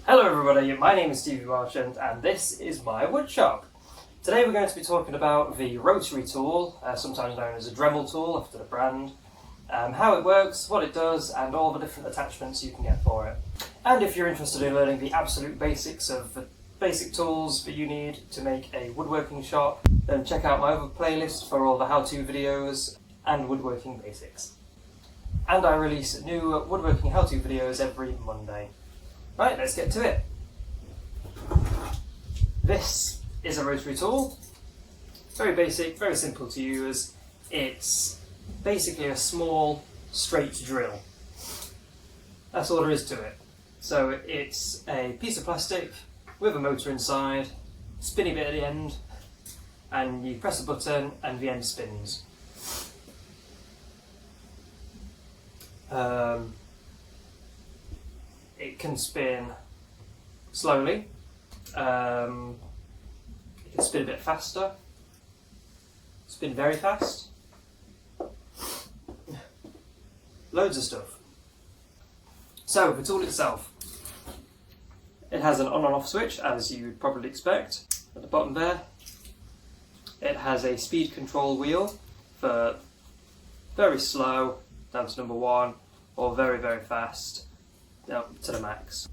Hello everybody, my name is Stevie Marchant and this is my woodshop. Today we're going to be talking about the Rotary Tool, sometimes known as a Dremel tool after the brand, how it works, what it does and all the different attachments you can get for it. And if you're interested in learning the absolute basics of the basic tools that you need to make a woodworking shop, then check out my other playlist for all the how-to videos and woodworking basics. And I release new woodworking how-to videos every Monday. Right, let's get to it. This is a rotary tool. Very basic, very simple to use. It's basically a small straight drill. That's all there is to it. So it's a piece of plastic with a motor inside, spinny bit at the end, and you press a button and the end spins. It can spin slowly, it can spin a bit faster, spin very fast, loads of stuff. So the tool itself, it has an on and off switch as you would probably expect at the bottom there. It has a speed control wheel for very slow down to number 1 or very fast up to the max.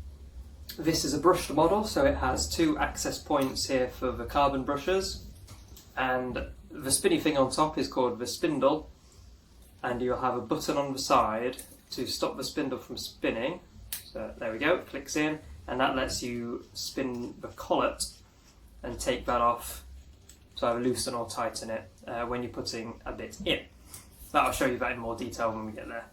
This is a brushed model, so it has 2 access points here for the carbon brushes, and the spinny thing on top is called the spindle, and you'll have a button on the side to stop the spindle from spinning. So there we go, it clicks in, and that lets you spin the collet and take that off to either loosen or tighten it when you're putting a bit in. I'll show you that in more detail when we get there.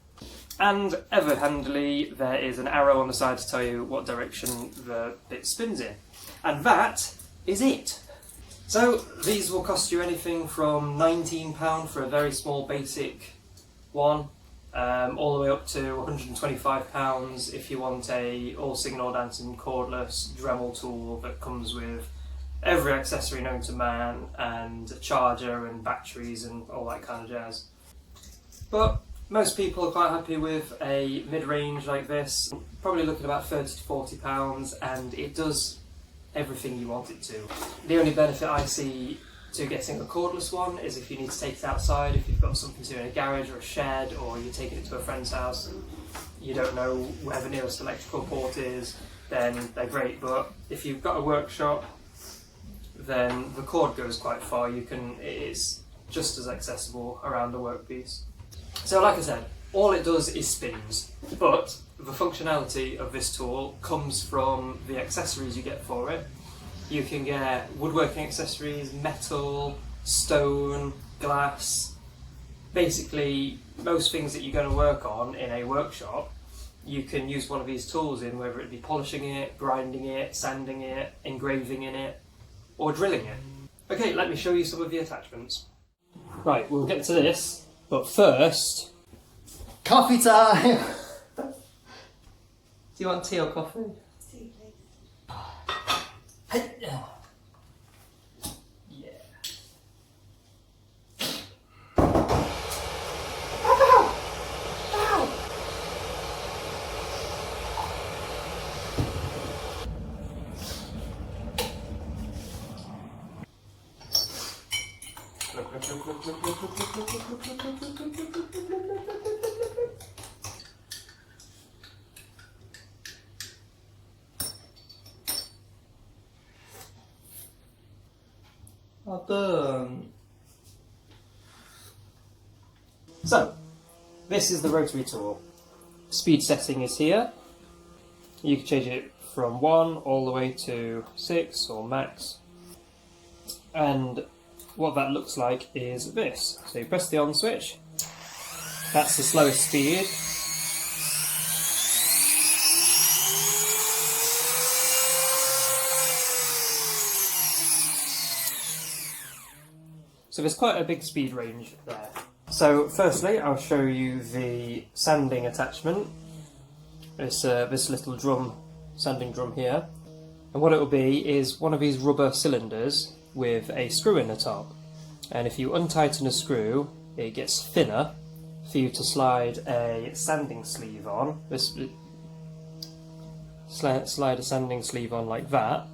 And ever handily, there is an arrow on the side to tell you what direction the bit spins in. And that is it. So these will cost you anything from £19 for a very small basic one, all the way up to £125 if you want a all singing all dancing cordless Dremel tool that comes with every accessory known to man and a charger and batteries and all that kind of jazz. But most people are quite happy with a mid-range like this, probably looking about £30 to £40, and it does everything you want it to. The only benefit I see to getting a cordless one is if you need to take it outside, if you've got something to do in a garage or a shed, or you're taking it to a friend's house and you don't know where the nearest electrical port is, then they're great. But if you've got a workshop, then the cord goes quite far. It's just as accessible around the workpiece. So like I said, all it does is spins, but the functionality of this tool comes from the accessories you get for it. You can get woodworking accessories, metal, stone, glass, basically most things that you're going to work on in a workshop, you can use one of these tools in, whether it be polishing it, grinding it, sanding it, engraving in it, or drilling it. Okay, let me show you some of the attachments. Right, we'll get to this. But first, coffee time! Do you want tea or coffee? Tea, please. Hey. Yeah. Ow! Ow! Well done. So, this is the rotary tool. Speed setting is here. You can change it from 1 all the way to 6 or max. And what that looks like is this. So you press the on switch, that's the slowest speed. So there's quite a big speed range there. So firstly I'll show you the sanding attachment. This little drum, sanding drum here. And what it will be is one of these rubber cylinders with a screw in the top, and if you untighten a screw it gets thinner for you to slide a sanding sleeve on. slide a sanding sleeve on like that,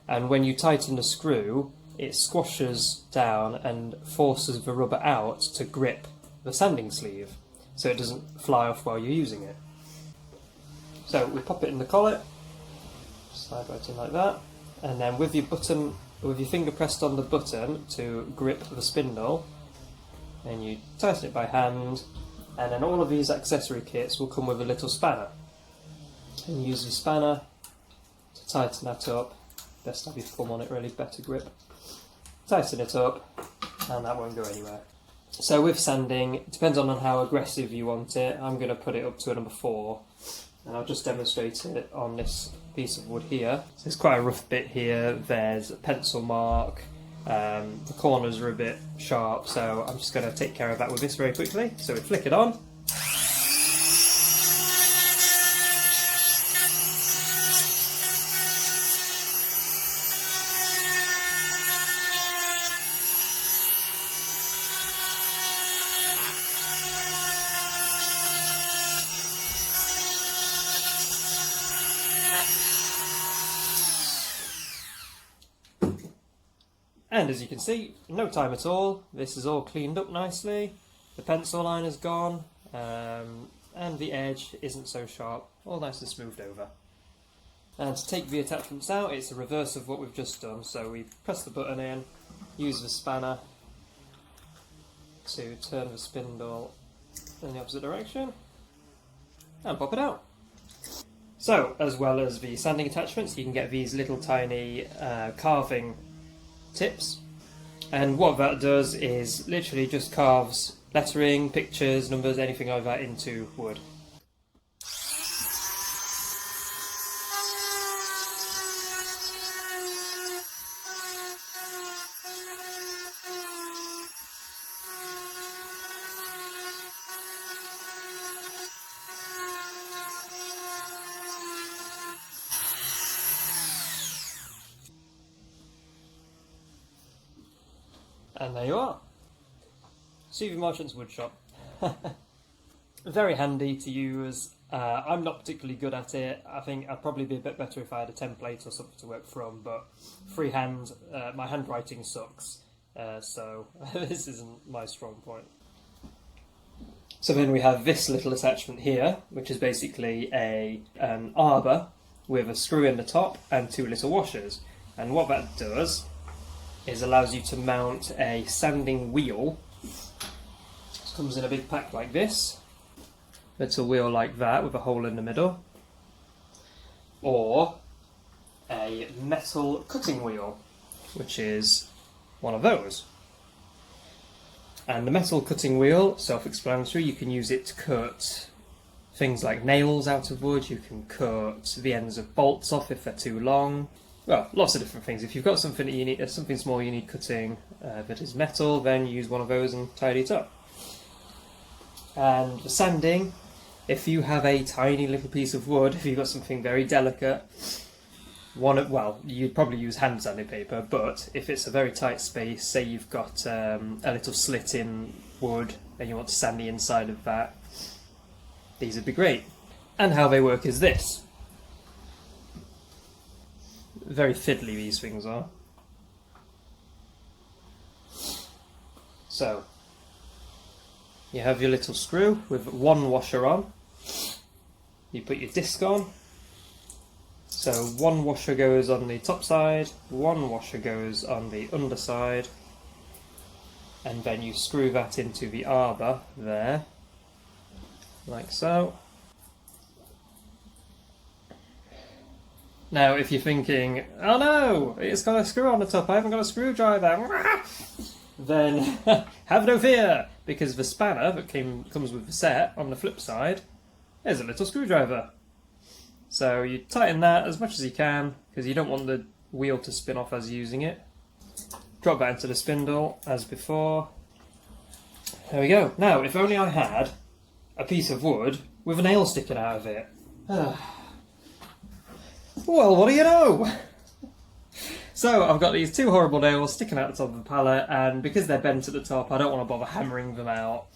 and when you tighten the screw, it squashes down and forces the rubber out to grip the sanding sleeve, so it doesn't fly off while you're using it. So we pop it in the collet, slide right in like that, and then with your finger pressed on the button to grip the spindle, and you tighten it by hand, and then all of these accessory kits will come with a little spanner. And you use your spanner to tighten that up. Best to have your thumb on it, really, better grip. Tighten it up, and that won't go anywhere. So with sanding, it depends on how aggressive you want it. I'm going to put it up to a number 4, and I'll just demonstrate it on this piece of wood here. So it's quite a rough bit here. There's a pencil mark. The corners are a bit sharp, so I'm just going to take care of that with this very quickly. So we flick it on. And as you can see, no time at all, this is all cleaned up nicely, the pencil line is gone, and the edge isn't so sharp, all nice and smoothed over. And to take the attachments out, it's the reverse of what we've just done, so we press the button in, use the spanner to turn the spindle in the opposite direction, and pop it out. So, as well as the sanding attachments, you can get these little tiny carving tips, and what that does is literally just carves lettering, pictures, numbers, anything like that into wood. And there you are. CV Marchant's woodshop. Very handy to use. I'm not particularly good at it. I think I'd probably be a bit better if I had a template or something to work from, but freehand, my handwriting sucks, so this isn't my strong point. So then we have this little attachment here, which is basically an arbor with a screw in the top and 2 little washers. And what that does is allows you to mount a sanding wheel. It comes in a big pack like this. It's a wheel like that with a hole in the middle. Or a metal cutting wheel, which is one of those. And the metal cutting wheel, self-explanatory, you can use it to cut things like nails out of wood, you can cut the ends of bolts off if they're too long. Well, lots of different things. If you've got something that you need, something small you need cutting that is metal, then use one of those and tidy it up. And for sanding, if you have a tiny little piece of wood, if you've got something very delicate, well, you'd probably use hand sanding paper, but if it's a very tight space, say you've got a little slit in wood and you want to sand the inside of that, these would be great. And how they work is this. Very fiddly these things are. So, you have your little screw with 1 washer on. You put your disc on. So 1 washer goes on the top side, 1 washer goes on the underside, and then you screw that into the arbor there, like so. Now, if you're thinking, oh no, it's got a screw on the top, I haven't got a screwdriver, then have no fear, because the spanner that comes with the set on the flip side is a little screwdriver. So you tighten that as much as you can, because you don't want the wheel to spin off as you're using it. Drop that into the spindle as before. There we go. Now, if only I had a piece of wood with a nail sticking out of it. Well, what do you know? So I've got these 2 horrible nails sticking out the top of the pallet, and because they're bent at the top, I don't want to bother hammering them out.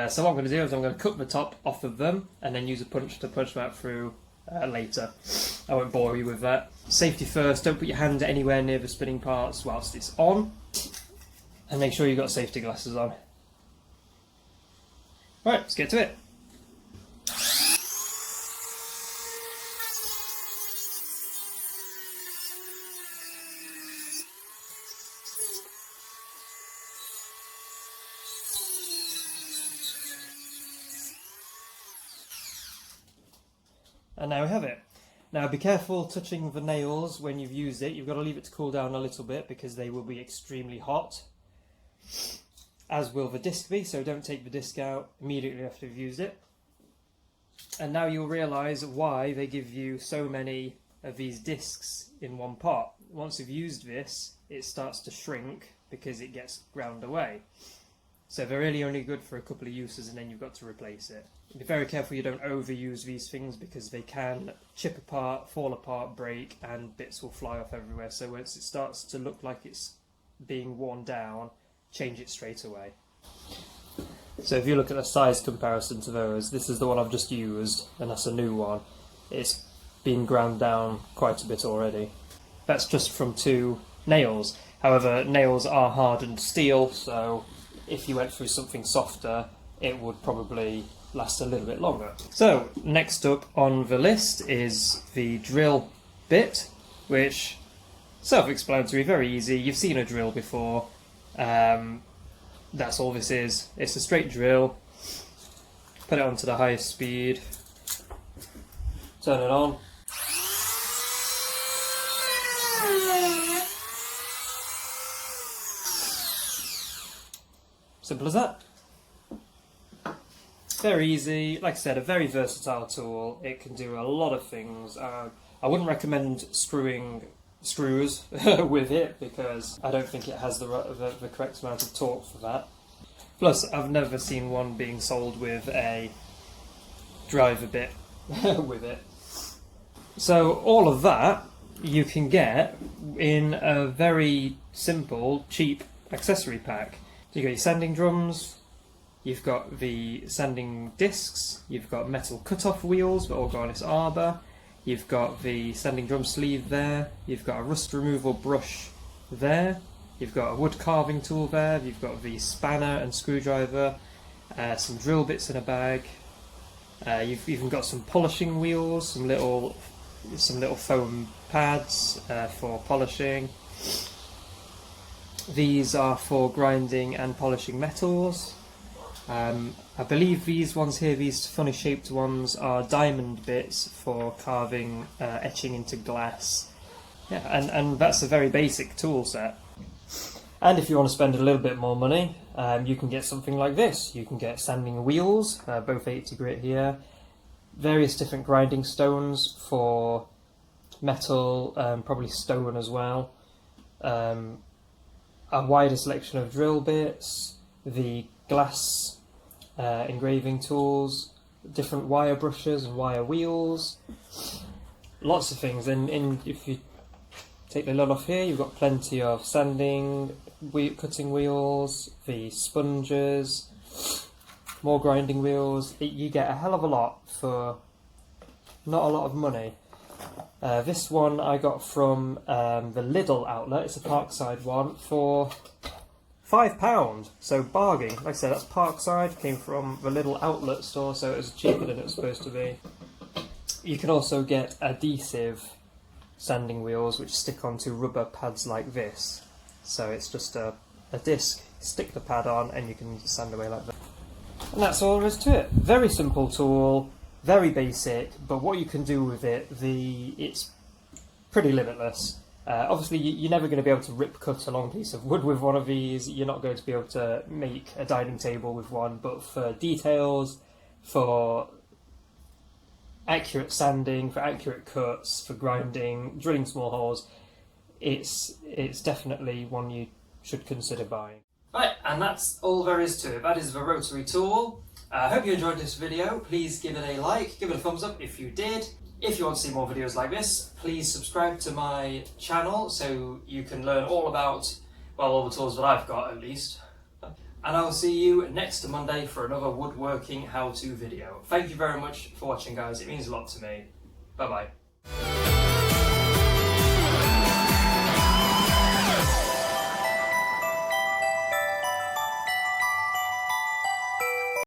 So what I'm going to do is I'm going to cut the top off of them, and then use a punch to punch them out through later. I won't bore you with that. Safety first, don't put your hand anywhere near the spinning parts whilst it's on, and make sure you've got safety glasses on. Right, let's get to it. And now we have it. Now be careful touching the nails when you've used it. You've got to leave it to cool down a little bit because they will be extremely hot, as will the disc be, so don't take the disc out immediately after you've used it. And now you'll realise why they give you so many of these discs in one pot. Once you've used this, it starts to shrink because it gets ground away. So they're really only good for a couple of uses and then you've got to replace it. Be very careful you don't overuse these things because they can chip apart, fall apart, break, and bits will fly off everywhere. So once it starts to look like it's being worn down, change it straight away. So if you look at the size comparison to those, this is the one I've just used and that's a new one. It's been ground down quite a bit already. That's just from 2 nails. However, nails are hardened steel, so if you went through something softer, it would probably last a little bit longer. So, next up on the list is the drill bit, which, self-explanatory, very easy. You've seen a drill before. That's all this is. It's a straight drill. Put it onto the highest speed. Turn it on. Simple as that. Very easy. Like I said, a very versatile tool. It can do a lot of things. I wouldn't recommend screwing screws with it because I don't think it has the correct amount of torque for that. Plus, I've never seen one being sold with a driver bit with it. So all of that you can get in a very simple, cheap accessory pack. So you've got your sanding drums, you've got the sanding discs, you've got metal cut-off wheels, the Organis Arbor, you've got the sanding drum sleeve there, you've got a rust removal brush there, you've got a wood carving tool there, you've got the spanner and screwdriver, some drill bits in a bag, you've even got some polishing wheels, some little foam pads for polishing. These are for grinding and polishing metals. I believe these ones here, these funny shaped ones, are diamond bits for carving, etching into glass. Yeah, and that's a very basic tool set. And if you want to spend a little bit more money, you can get something like this. You can get sanding wheels, both 80 grit here, various different grinding stones for metal, probably stone as well, a wider selection of drill bits, the glass engraving tools, different wire brushes and wire wheels, lots of things. And if you take the lid off here, you've got plenty of sanding, cutting wheels, the sponges, more grinding wheels. You get a hell of a lot for not a lot of money. This one I got from the Lidl outlet. It's a Parkside one for £5, so bargain. Like I said, that's Parkside, came from the Lidl outlet store, so it was cheaper than it was supposed to be. You can also get adhesive sanding wheels which stick onto rubber pads like this. So it's just a disc, stick the pad on and you can sand away like that. And that's all there is to it. Very simple tool, very basic, but what you can do with it, it's pretty limitless. Obviously, you're never going to be able to rip cut a long piece of wood with one of these. You're not going to be able to make a dining table with one, but for details, for accurate sanding, for accurate cuts, for grinding, drilling small holes, it's definitely one you should consider buying. Right, and that's all there is to it. That is the Rotary Tool. I hope you enjoyed this video. Please give it a like, give it a thumbs up if you did. If you want to see more videos like this, please subscribe to my channel so you can learn all about, well, all the tools that I've got at least. And I will see you next Monday for another woodworking how-to video. Thank you very much for watching, guys. It means a lot to me. Bye bye.